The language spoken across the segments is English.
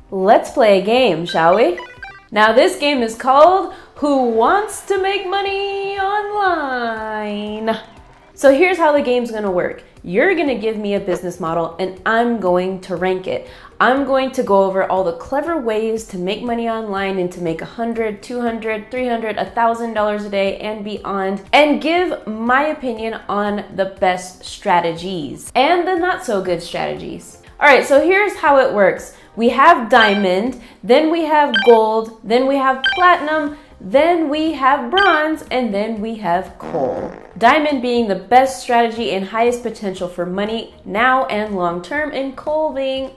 Let's play a game, shall we? Now this game is called Who Wants to Make Money Online? So here's how the game's gonna work. You're gonna give me a business model and I'm going to rank it. I'm going to go over all the clever ways to make money online and to make $100, $200, $300, $1,000 a day and beyond, and give my opinion on the best strategies and the not so good strategies. All right, so here's how it works. We have diamond, then we have gold, then we have platinum, then we have bronze, and then we have coal. Diamond being the best strategy and highest potential for money now and long term, and coal being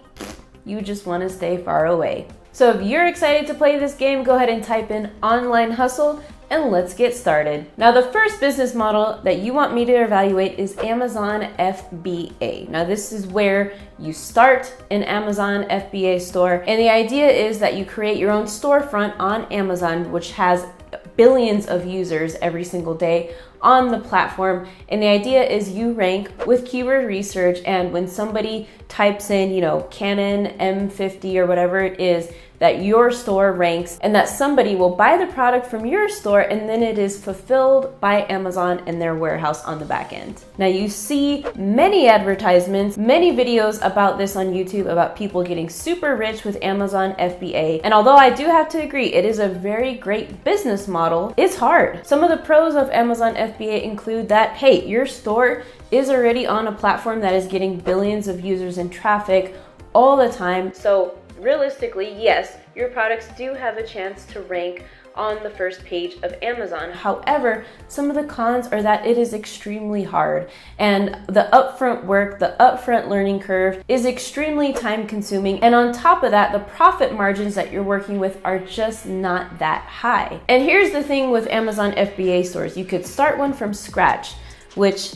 you just want to stay far away. So if you're excited to play this game, go ahead and type in online hustle and let's get started. Now the first business model that you want me to evaluate is Amazon FBA. Now this is where you start an Amazon FBA store, and the idea is that you create your own storefront on Amazon, which has billions of users every single day on the platform. And the idea is you rank with keyword research, and when somebody types in, Canon M50 or whatever it is, that your store ranks and that somebody will buy the product from your store, and then it is fulfilled by Amazon in their warehouse on the back end. Now you see many advertisements, many videos about this on YouTube about people getting super rich with Amazon FBA. And although I do have to agree, it is a very great business model, it's hard. Some of the pros of Amazon FBA include that, hey, your store is already on a platform that is getting billions of users and traffic all the time. So realistically, yes, your products do have a chance to rank on the first page of Amazon. However, some of the cons are that it is extremely hard, and the upfront work, the upfront learning curve is extremely time consuming. And on top of that, the profit margins that you're working with are just not that high. And here's the thing with Amazon FBA stores. You could start one from scratch, which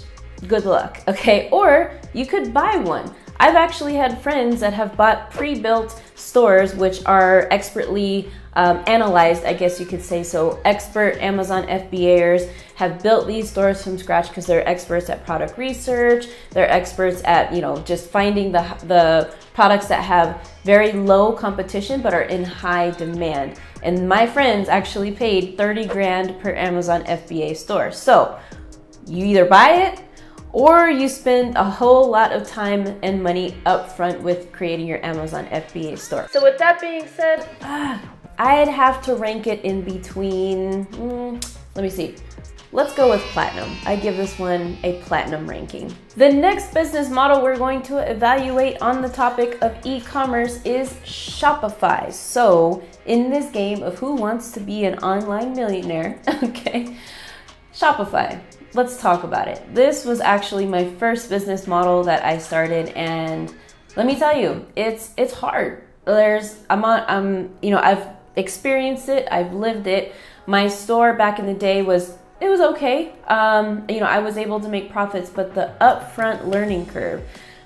good luck, okay? Or you could buy one. I've actually had friends that have bought pre-built stores, which are expertly analyzed, I guess you could say. So expert Amazon FBAers have built these stores from scratch because they're experts at product research. They're experts at, just finding the products that have very low competition but are in high demand. And my friends actually paid 30 grand per Amazon FBA store. So you either buy it or you spend a whole lot of time and money up front with creating your Amazon FBA store. So with that being said, I'd have to rank it in between, let me see. Let's go with platinum. I give this one a platinum ranking. The next business model we're going to evaluate on the topic of e-commerce is Shopify. So in this game of Who Wants to Be an Online Millionaire, okay, Shopify. Let's talk about it. This was actually my first business model that I started, and let me tell you, it's hard. I've experienced it, I've lived it. My store back in the day was okay. I was able to make profits, but the upfront learning curve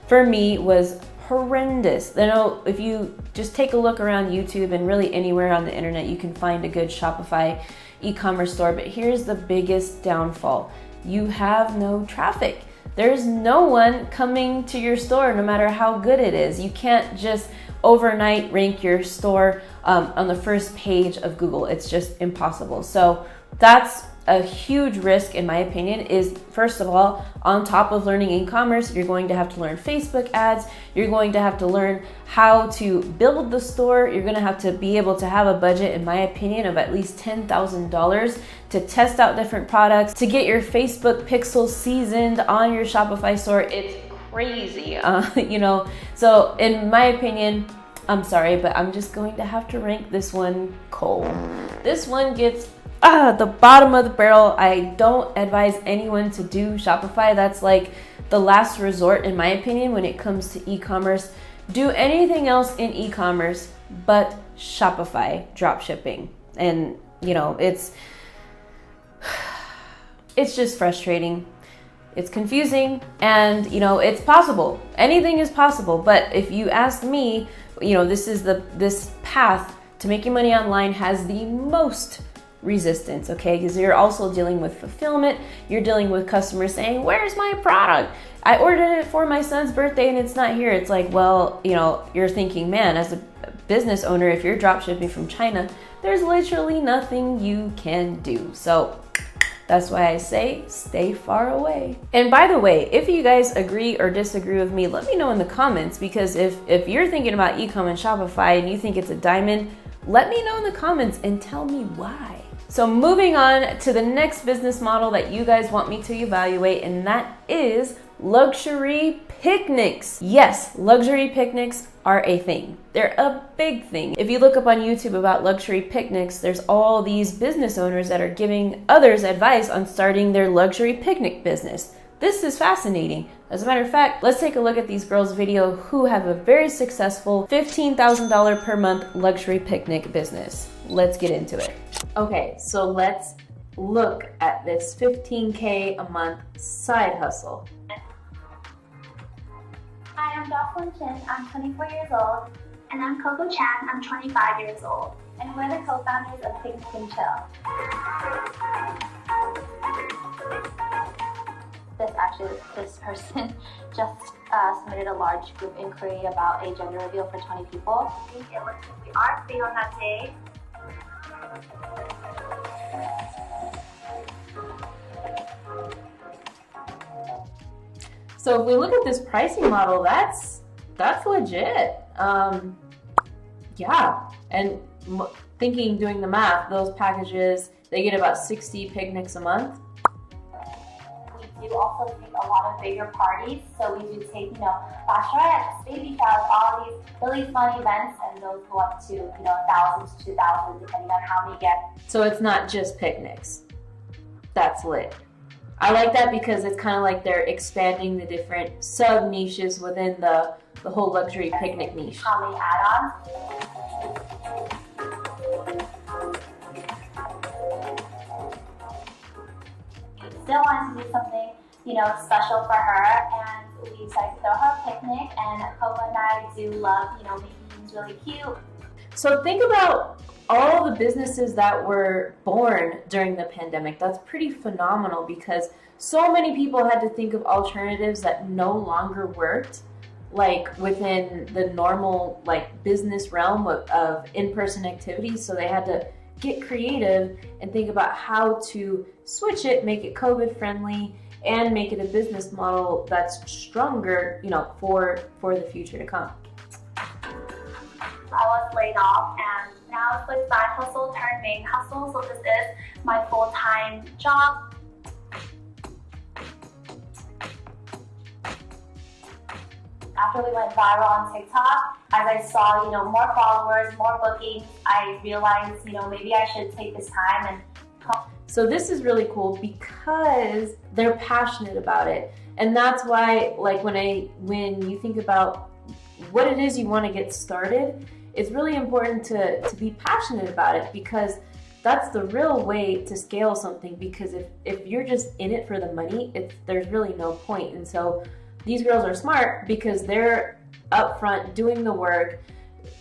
for me was horrendous. If you just take a look around YouTube and really anywhere on the internet, you can find a good Shopify e-commerce store, but here's the biggest downfall. You have no traffic. There's no one coming to your store no matter how good it is. You can't just overnight rank your store on the first page of Google. It's just impossible. So that's a huge risk, in my opinion. Is first of all, on top of learning e-commerce, you're going to have to learn Facebook ads. You're going to have to learn how to build the store. You're going to have to be able to have a budget, in my opinion, of at least $10,000 to test out different products, to get your Facebook pixels seasoned on your Shopify store. It's crazy, So in my opinion, I'm sorry, but I'm just going to have to rank this one coal. This one gets the bottom of the barrel. I don't advise anyone to do Shopify. That's like the last resort, in my opinion, when it comes to e-commerce. Do anything else in e-commerce but Shopify dropshipping. And it's just frustrating. It's confusing, and it's possible. Anything is possible. But if you ask me, this path to making money online has the most resistance, okay? Because you're also dealing with fulfillment. You're dealing with customers saying, where's my product? I ordered it for my son's birthday and it's not here. It's like, well, you know, you're thinking, man, as a business owner, if you're drop shipping from China, there's literally nothing you can do. So that's why I say stay far away. And by the way, if you guys agree or disagree with me, let me know in the comments, because if you're thinking about e-com and Shopify and you think it's a diamond, let me know in the comments and tell me why. So moving on to the next business model that you guys want me to evaluate, and that is luxury picnics. Yes, luxury picnics are a thing. They're a big thing. If you look up on YouTube about luxury picnics, there's all these business owners that are giving others advice on starting their luxury picnic business. This is fascinating. As a matter of fact, let's take a look at these girls' video who have a very successful $15,000 per month luxury picnic business. Let's get into it. Okay, so let's look at this $15K a month side hustle. Hi, I'm Jocelyn Chin. I'm 24 years old. And I'm Coco Chan. I'm 25 years old. And we're the co-founders of Pink Skin Chill. This person just submitted a large group inquiry about a gender reveal for 20 people. I think it looks like we are free on that day. So if we look at this pricing model, that's legit. Yeah, and doing the math, those packages, they get about 60 picnics a month. We do also take a lot of bigger parties, so we do take, bachelorettes, baby showers, all these really fun events, and those go up to, 1,000 to 2,000, depending on how many get. So it's not just picnics. That's lit. I like that because it's kind of like they're expanding the different sub niches within the whole luxury picnic niche. How many add-ons? Still wanted to do something, special for her, and we decided to throw her a picnic, and Coco and I do love, making things really cute. So think about all the businesses that were born during the pandemic. That's pretty phenomenal because so many people had to think of alternatives that no longer worked, like within the normal business realm of in-person activities. So they had to get creative and think about how to switch it, make it COVID friendly, and make it a business model that's stronger, for the future to come. I was laid off, and now it's like side hustle turned main hustle. So this is my full-time job. After we went viral on TikTok, as I saw, more followers, more bookings, I realized, maybe I should take this time and. So this is really cool because they're passionate about it, and that's why, when you think about what it is you want to get started, it's really important to be passionate about it, because that's the real way to scale something. Because if you're just in it for the money, there's really no point. And so these girls are smart because they're upfront doing the work,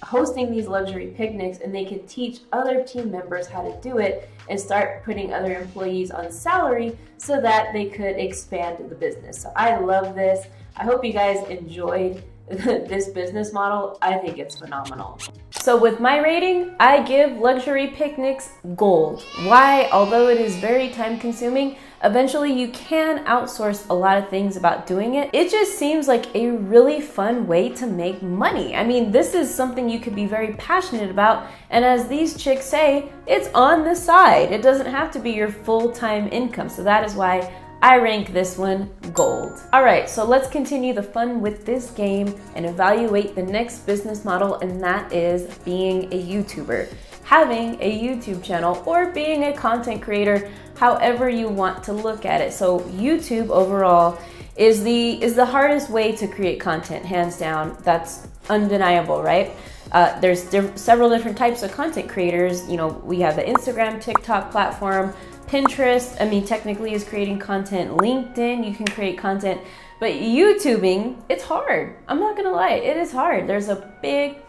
hosting these luxury picnics, and they can teach other team members how to do it and start putting other employees on salary so that they could expand the business. So I love this. I hope you guys enjoyed this business model. I think it's phenomenal. So with my rating, I give luxury picnics gold. Why? Although it is very time consuming, eventually you can outsource a lot of things about doing it. It just seems like a really fun way to make money. I mean, this is something you could be very passionate about. And as these chicks say, it's on the side. It doesn't have to be your full-time income. So that is why I rank this one gold. All right, so let's continue the fun with this game and evaluate the next business model, and that is being a YouTuber. Having a YouTube channel or being a content creator, however you want to look at it. So YouTube overall is the hardest way to create content, hands down. That's undeniable, right? There's several different types of content creators. We have the Instagram, TikTok platform, Pinterest, technically is creating content. LinkedIn, you can create content. But YouTubing, it's hard. I'm not gonna lie, it is hard. There's a big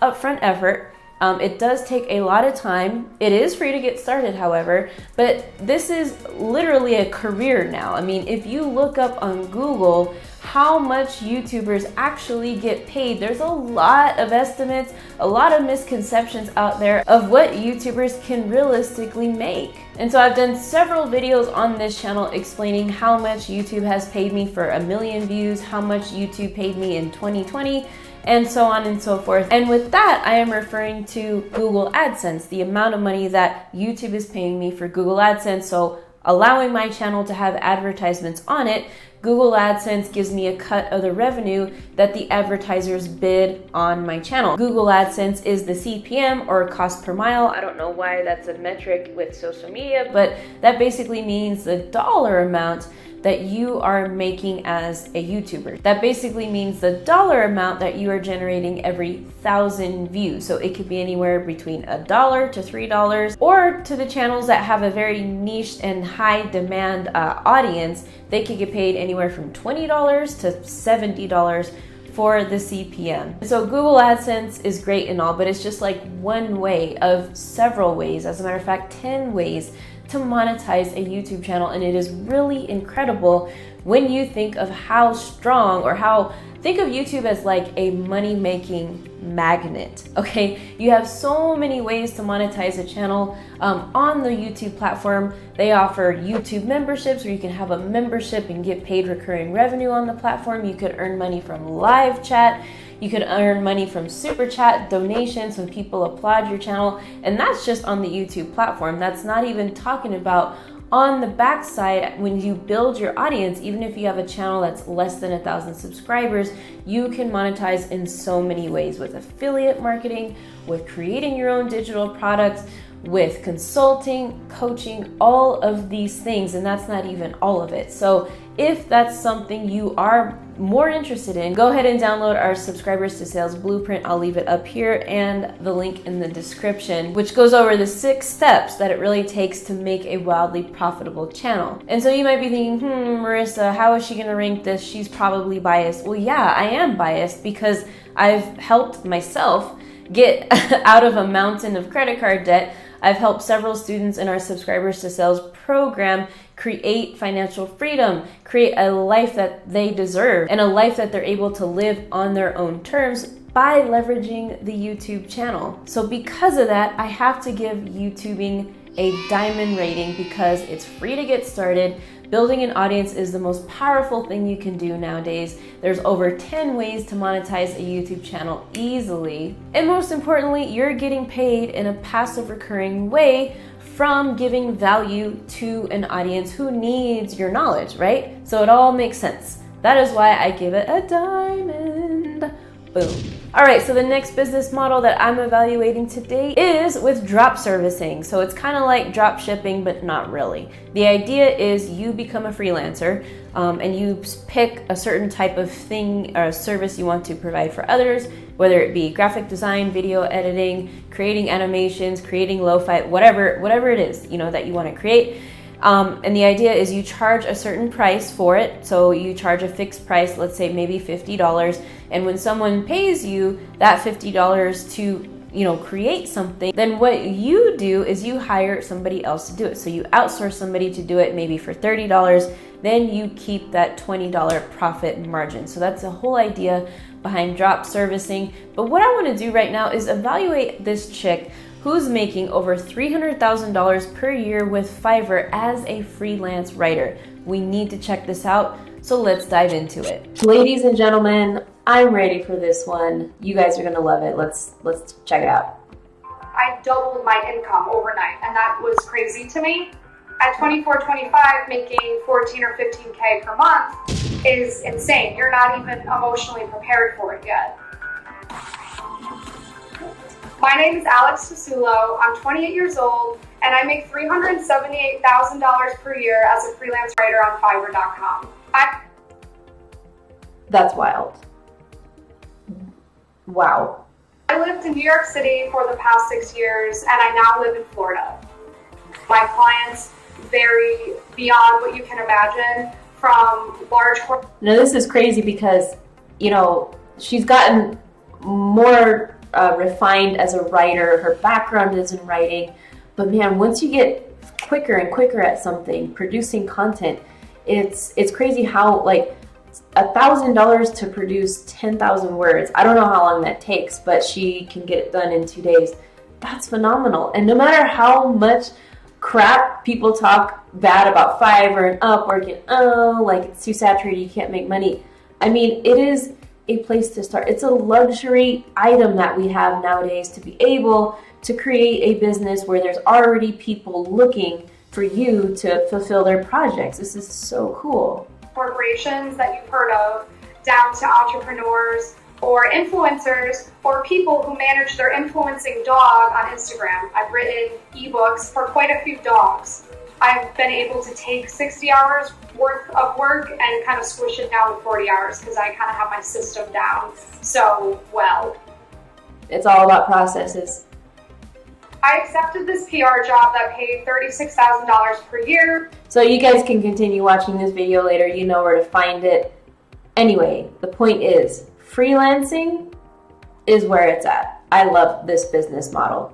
upfront effort. It does take a lot of time. It is free to get started, however, but this is literally a career now. I mean, if you look up on Google how much YouTubers actually get paid, there's a lot of estimates, a lot of misconceptions out there of what YouTubers can realistically make. And so I've done several videos on this channel explaining how much YouTube has paid me for 1 million views, how much YouTube paid me in 2020, and so on and so forth. And with that, I am referring to Google AdSense, the amount of money that YouTube is paying me for Google AdSense. So allowing my channel to have advertisements on it, Google AdSense gives me a cut of the revenue that the advertisers bid on my channel. Google AdSense is the CPM, or cost per mile. I don't know why that's a metric with social media, but that basically means the dollar amount that you are making as a YouTuber. That basically means the dollar amount that you are generating every 1,000 views. So it could be anywhere between $1 to $3, or to the channels that have a very niche and high demand audience, they could get paid anywhere from $20 to $70 for the CPM. So Google AdSense is great and all, but it's just like one way of several ways. As a matter of fact, 10 ways to monetize a YouTube channel. And it is really incredible when you think of how strong, or think of YouTube as like a money-making magnet, okay? You have so many ways to monetize a channel on the YouTube platform. They offer YouTube memberships, where you can have a membership and get paid recurring revenue on the platform. You could earn money from live chat. You could earn money from super chat donations when people applaud your channel. And that's just on the YouTube platform. That's not even talking about on the backside, when you build your audience. Even if you have a channel that's less than 1,000 subscribers, you can monetize in so many ways, with affiliate marketing, with creating your own digital products, with consulting, coaching, all of these things. And that's not even all of it. So if that's something you are more interested in, go ahead and download our Subscribers to Sales Blueprint. I'll leave it up here and the link in the description, which goes over the 6 steps that it really takes to make a wildly profitable channel. And so you might be thinking, Marissa, how is she gonna rank this? She's probably biased. Well, yeah, I am biased because I've helped myself get out of a mountain of credit card debt. I've helped several students in our Subscribers to Sales program create financial freedom, create a life that they deserve, and a life that they're able to live on their own terms by leveraging the YouTube channel. So because of that, I have to give YouTubing a diamond rating, because it's free to get started. Building an audience is the most powerful thing you can do nowadays. There's over 10 ways to monetize a YouTube channel easily. And most importantly, you're getting paid in a passive recurring way from giving value to an audience who needs your knowledge, right? So it all makes sense. That is why I give it a diamond. Boom. All right, so the next business model that I'm evaluating today is with drop servicing. So it's kind of like drop shipping, but not really. The idea is you become a freelancer and you pick a certain type of thing or service you want to provide for others, whether it be graphic design, video editing, creating animations, creating lo-fi, whatever it is, that you want to create. And the idea is you charge a certain price for it. So you charge a fixed price, let's say maybe $50. And when someone pays you that $50 to, create something, then what you do is you hire somebody else to do it. So you outsource somebody to do it maybe for $30, then you keep that $20 profit margin. So that's the whole idea behind drop servicing. But what I want to do right now is evaluate this chick who's making over $300,000 per year with Fiverr as a freelance writer. We need to check this out, so let's dive into it. Ladies and gentlemen, I'm ready for this one. You guys are gonna love it. Let's check it out. I doubled my income overnight, and that was crazy to me. At 24, 25, making 14 or 15K per month is insane. You're not even emotionally prepared for it yet. My name is Alex Fasulo. I'm 28 years old, and I make $378,000 per year as a freelance writer on Fiverr.com. That's wild. Wow. I lived in New York City for the past 6 years, and I now live in Florida. My clients vary beyond what you can imagine, from large corporations. Now this is crazy because, she's gotten more refined as a writer. Her background is in writing. But man, once you get quicker and quicker at something, producing content, it's crazy how like $1,000 to produce 10,000 words. I don't know how long that takes, but she can get it done in 2 days. That's phenomenal. And no matter how much crap people talk bad about Fiverr and Upwork and like it's too saturated, you can't make money. I mean, it is a place to start. It's a luxury item that we have nowadays to be able to create a business where there's already people looking for you to fulfill their projects. This is so cool. Corporations that you've heard of, down to entrepreneurs or influencers or people who manage their influencing dog on Instagram. I've written ebooks for quite a few dogs. I've been able to take 60 hours worth of work and kind of squish it down to 40 hours because I kind of have my system down so well. It's all about processes. I accepted this PR job that paid $36,000 per year. So you guys can continue watching this video later. You know where to find it. Anyway, the point is, freelancing is where it's at. I love this business model.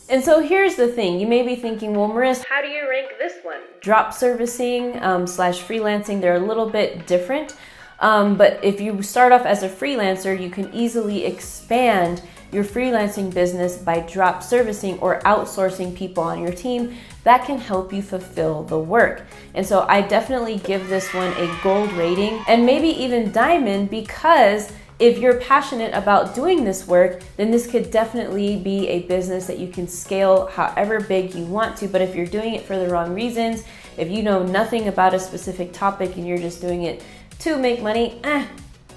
And so here's the thing. You may be thinking, well, Marissa, how do you rank this one? Drop servicing slash freelancing, they're a little bit different. But if you start off as a freelancer, you can easily expand your freelancing business by drop servicing or outsourcing people on your team that can help you fulfill the work. And so I definitely give this one a gold rating and maybe even diamond, because if you're passionate about doing this work, then this could definitely be a business that you can scale however big you want to. But if you're doing it for the wrong reasons, if you know nothing about a specific topic and you're just doing it to make money,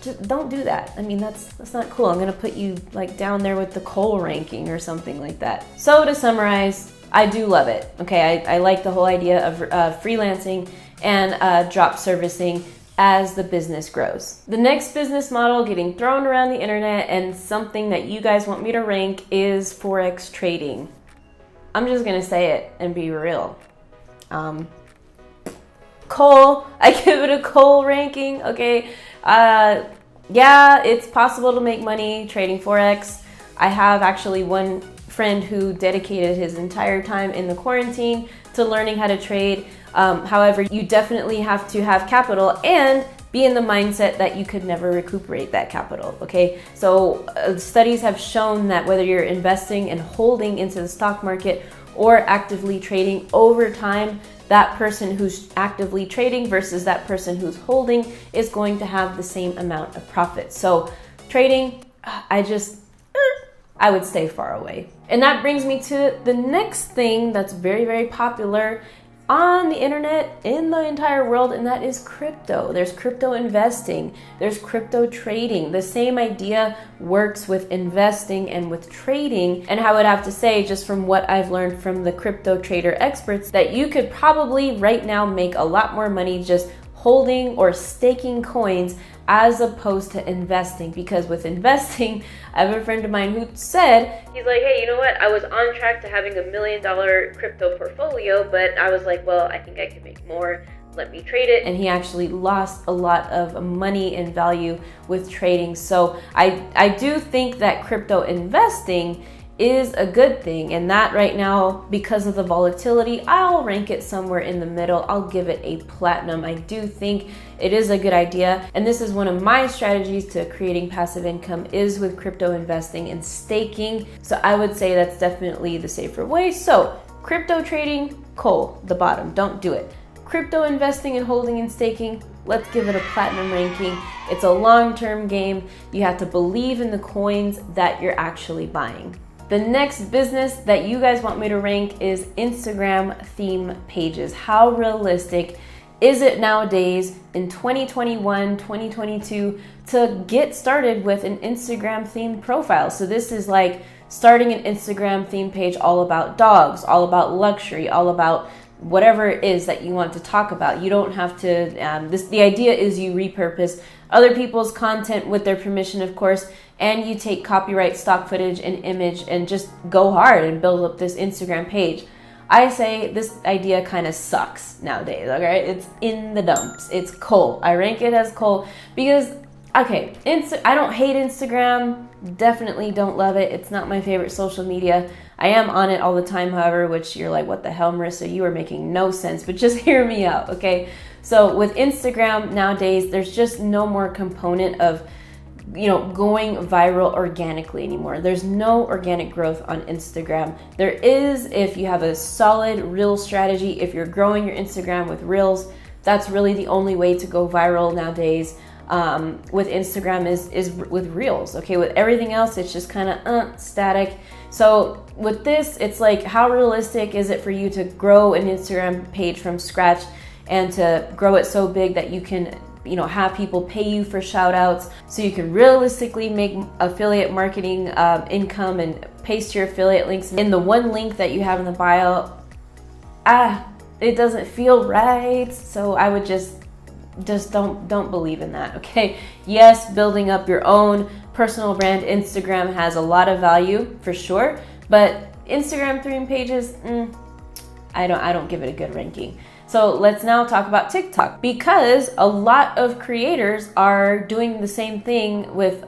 just don't do that. I mean, that's not cool. I'm gonna put you like down there with the Cole ranking or something like that. So to summarize, I do love it. Okay, I like the whole idea of freelancing and drop servicing as the business grows. The next business model getting thrown around the internet and something that you guys want me to rank is Forex trading. I'm just gonna say it and be real. Cole, I give it a Cole ranking, okay? Yeah, it's possible to make money trading Forex. I have actually one friend who dedicated his entire time in the quarantine to learning how to trade. However, you definitely have to have capital and be in the mindset that you could never recuperate that capital, okay? So studies have shown that whether you're investing and holding into the stock market or actively trading over time, that person who's actively trading versus that person who's holding is going to have the same amount of profit. So trading, I would stay far away. And that brings me to the next thing that's very, very popular on the internet in the entire world, and that is crypto. There's crypto investing, there's crypto trading. The same idea works with investing and with trading. And I would have to say, just from what I've learned from the crypto trader experts, that you could probably right now make a lot more money just holding or staking coins as opposed to investing. Because with investing, I have a friend of mine who said, he's like, hey, you know what? I was on track to having $1 million crypto portfolio, but I was like, well, I think I can make more. Let me trade it. And he actually lost a lot of money and value with trading. So I do think that crypto investing is a good thing, and that right now, because of the volatility, I'll rank it somewhere in the middle. I'll give it a platinum. I do think it is a good idea, and this is one of my strategies to creating passive income is with crypto investing and staking. So I would say that's definitely the safer way. So crypto trading, Cole, the bottom, don't do it. Crypto investing and holding and staking, let's give it a platinum ranking. It's a long-term game. You have to believe in the coins that you're actually buying. The next business that you guys want me to rank is Instagram theme pages. How realistic is it nowadays in 2021, 2022 to get started with an Instagram themed profile? So this is like starting an Instagram theme page all about dogs, all about luxury, all about whatever it is that you want to talk about. You don't have to, the idea is you repurpose other people's content with their permission, of course, and you take copyright, stock footage, and image and just go hard and build up this Instagram page. I say this idea kind of sucks nowadays, okay? It's in the dumps. It's Cole. I rank it as Cole because Okay, I don't hate Instagram. Definitely don't love it. It's not my favorite social media. I am on it all the time, however, which you're like, what the hell, Marissa? You are making no sense, but just hear me out, okay? So with Instagram nowadays, there's just no more component of, going viral organically anymore. There's no organic growth on Instagram. There is if you have a solid reel strategy. If you're growing your Instagram with reels, that's really the only way to go viral nowadays. With Instagram is with reels. Okay, with everything else, it's just kind of static. So with this, it's like, how realistic is it for you to grow an Instagram page from scratch and to grow it so big that you can have people pay you for shout outs, so you can realistically make affiliate marketing income and paste your affiliate links in the one link that you have in the bio? It doesn't feel right. So I would just don't believe in that, okay? Yes, building up your own personal brand, Instagram has a lot of value for sure, but Instagram theme pages, I don't give it a good ranking. So let's now talk about TikTok, because a lot of creators are doing the same thing with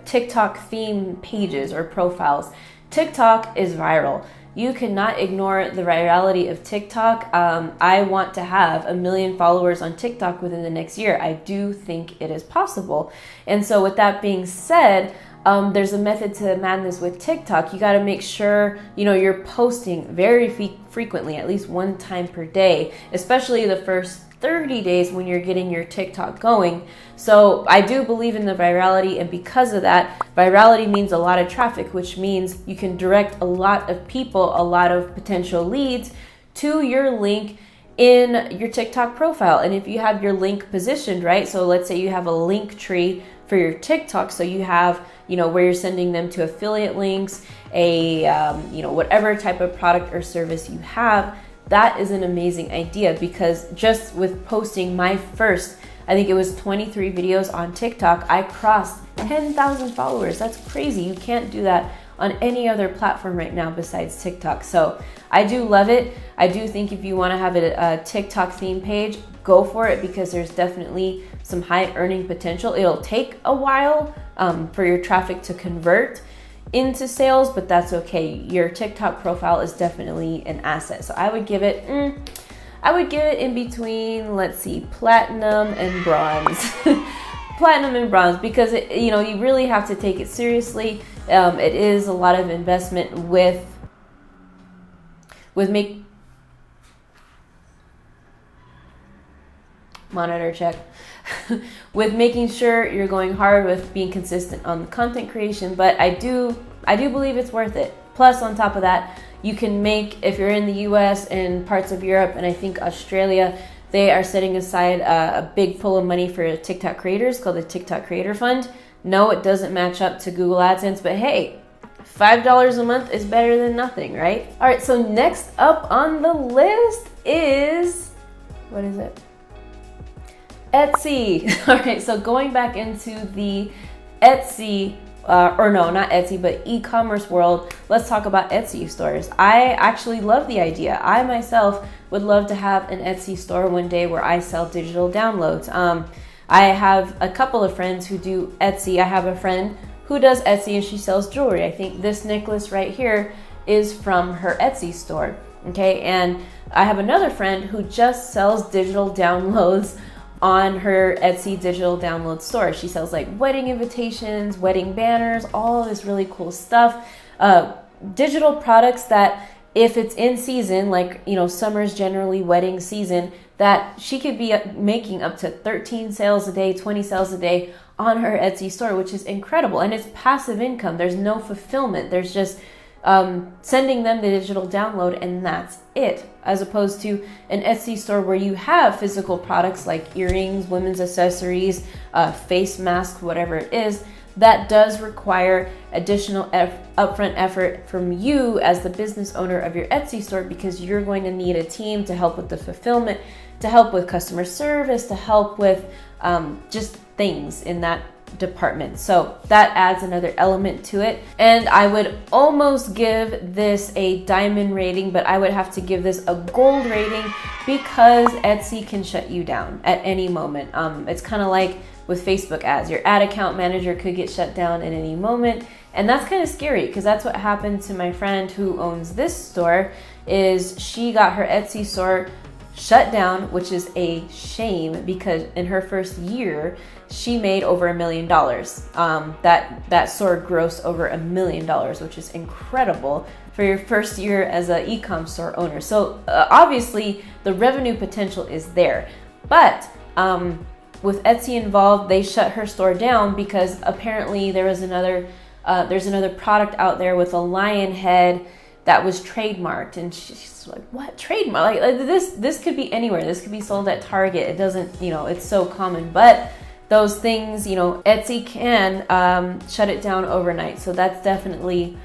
TikTok theme pages or profiles. TikTok is viral. You cannot ignore the virality of TikTok. I want to have 1 million followers on TikTok within the next year. I do think it is possible. And so with that being said, there's a method to the madness with TikTok. You got to make sure, you're posting very frequently, at least one time per day, especially the first 30 days when you're getting your TikTok going. So I do believe in the virality, and because of that, virality means a lot of traffic, which means you can direct a lot of people, a lot of potential leads to your link in your TikTok profile. And if you have your link positioned right, so let's say you have a link tree for your TikTok, so you have, where you're sending them to affiliate links, whatever type of product or service you have, that is an amazing idea, because just with posting my first, I think it was 23 videos on TikTok, I crossed 10,000 followers. That's crazy. You can't do that on any other platform right now besides TikTok. So I do love it. I do think if you want to have a TikTok theme page, go for it, because there's definitely some high earning potential. It'll take a while for your traffic to convert into sales, but that's okay. Your TikTok profile is definitely an asset. So I would give it in between, let's see, platinum and bronze. Platinum and bronze, because you really have to take it seriously. It is a lot of investment with monitor check with making sure you're going hard with being consistent on the content creation. But I do believe it's worth it. Plus, on top of that, you can make, if you're in the US and parts of Europe and I think Australia, they are setting aside a big pool of money for TikTok creators called the TikTok Creator Fund. No, it doesn't match up to Google AdSense, but hey, $5 a month is better than nothing, right? All right, so next up on the list is, what is it? Etsy. All right, so going back into the Etsy, not Etsy, but e-commerce world, let's talk about Etsy stores. I actually love the idea. I myself would love to have an Etsy store one day where I sell digital downloads. I have a couple of friends who do Etsy. I have a friend who does Etsy and she sells jewelry. I think this necklace right here is from her Etsy store. Okay, and I have another friend who just sells digital downloads on her Etsy digital download store. She sells like wedding invitations, wedding banners, all this really cool stuff. Digital products that if it's in season, like, summer's generally wedding season, that she could be making up to 13 sales a day, 20 sales a day on her Etsy store, which is incredible. And it's passive income. There's no fulfillment. There's just sending them the digital download, and that's it, as opposed to an Etsy store where you have physical products like earrings, women's accessories, face masks, whatever it is. That does require additional upfront effort from you as the business owner of your Etsy store, because you're going to need a team to help with the fulfillment, to help with customer service, to help with just things in that department. So that adds another element to it. And I would almost give this a diamond rating, but I would have to give this a gold rating, because Etsy can shut you down at any moment. It's kind of like with Facebook ads. Your ad account manager could get shut down at any moment. And that's kind of scary because that's what happened to my friend who owns this store. Is she got her Etsy store shut down, which is a shame because in her first year, she made over $1 million. That store grossed over $1 million, which is incredible for your first year as an e-com store owner. So obviously the revenue potential is there, but with Etsy involved, they shut her store down because apparently there's another product out there with a lion head that was trademarked, and she's like, what trademark? Like this could be anywhere. This could be sold at Target. It doesn't, it's so common, but those things, Etsy can shut it down overnight. So that's definitely,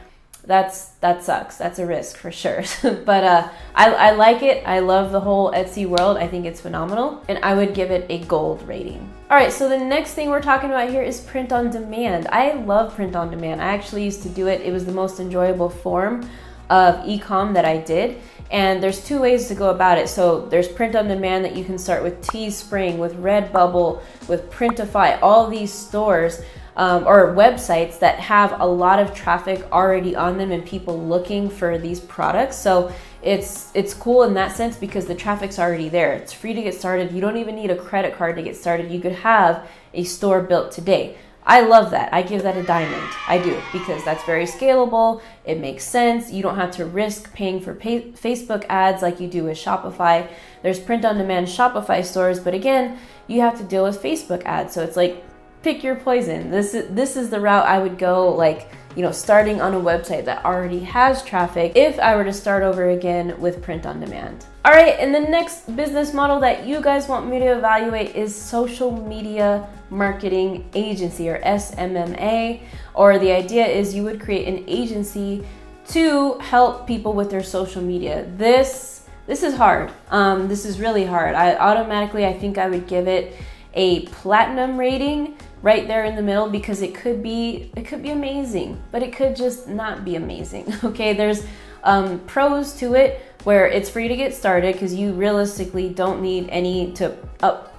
that sucks. That's a risk for sure. But I like it. I love the whole Etsy world. I think it's phenomenal, and I would give it a gold rating. All right, so the next thing we're talking about here is print on demand. I love print on demand. I actually used to do it. It was the most enjoyable form of e-com that I did. And there's two ways to go about it. So there's print on demand that you can start with Teespring, with Redbubble, with Printify, all these stores or websites that have a lot of traffic already on them and people looking for these products. So it's cool in that sense because the traffic's already there. It's free to get started. You don't even need a credit card to get started. You could have a store built today. I love that. I give that a diamond. I do, because that's very scalable. It makes sense. You don't have to risk paying for Facebook ads like you do with Shopify. There's print on demand Shopify stores, but again, you have to deal with Facebook ads. So it's like, pick your poison. This is the route I would go, like, starting on a website that already has traffic if I were to start over again with print on demand. All right, and the next business model that you guys want me to evaluate is social media marketing agency, or SMMA, or the idea is you would create an agency to help people with their social media. This is hard. This is really hard. I think I would give it a platinum rating right there in the middle, because it could be amazing, but it could just not be amazing. Okay, there's pros to it where it's free to get started because you realistically don't need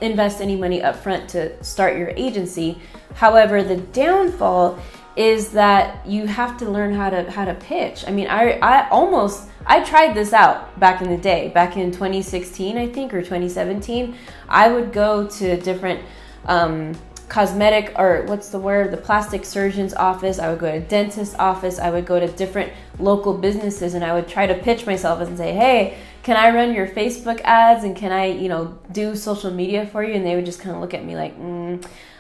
invest any money up front to start your agency. However, the downfall is that you have to learn how to pitch. I mean, I tried this out back in the day, back in 2016, I think, or 2017. I would go to different cosmetic, or the plastic surgeon's office. I would go to a dentist's office. I would go to different local businesses, and I would try to pitch myself and say, hey, can I run your Facebook ads, and can I, do social media for you? And they would just kind of look at me like,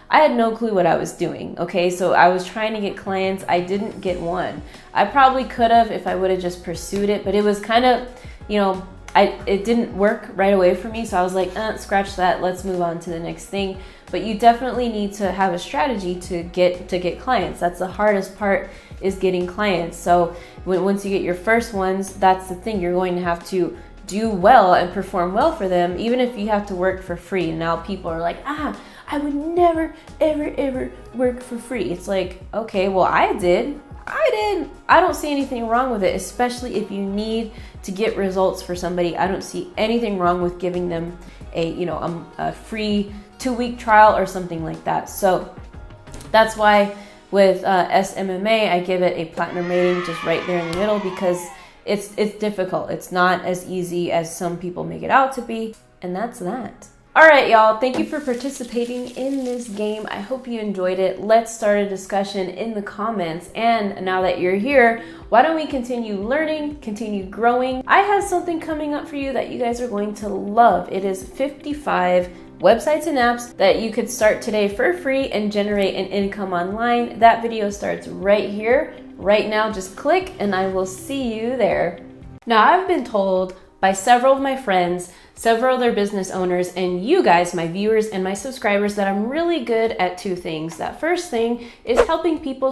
I had no clue what I was doing. Okay, so I was trying to get clients. I didn't get one. I probably could have if I would have just pursued it, but it was kind of, it didn't work right away for me. So I was like, scratch that. Let's move on to the next thing. But you definitely need to have a strategy to get clients. That's the hardest part, is getting clients. So once you get your first ones, that's the thing. You're going to have to do well and perform well for them, even if you have to work for free. And now people are like, I would never, ever work for free. It's like, okay, well, I did. I don't see anything wrong with it, especially if you need to get results for somebody. I don't see anything wrong with giving them a free 2-week trial or something like that. So that's why with SMMA, I give it a platinum rating, just right there in the middle, because it's difficult. It's not as easy as some people make it out to be, and that's that. All right, y'all, thank you for participating in this game. I hope you enjoyed it. Let's start a discussion in the comments. And now that you're here, why don't we continue learning, continue growing? I have something coming up for you that you guys are going to love. It is 55 websites and apps that you could start today for free and generate an income online. That video starts right here, right now. Just click and I will see you there. Now, I've been told by several of my friends, several other business owners, and you guys, my viewers and my subscribers, that I'm really good at two things. That first thing is helping people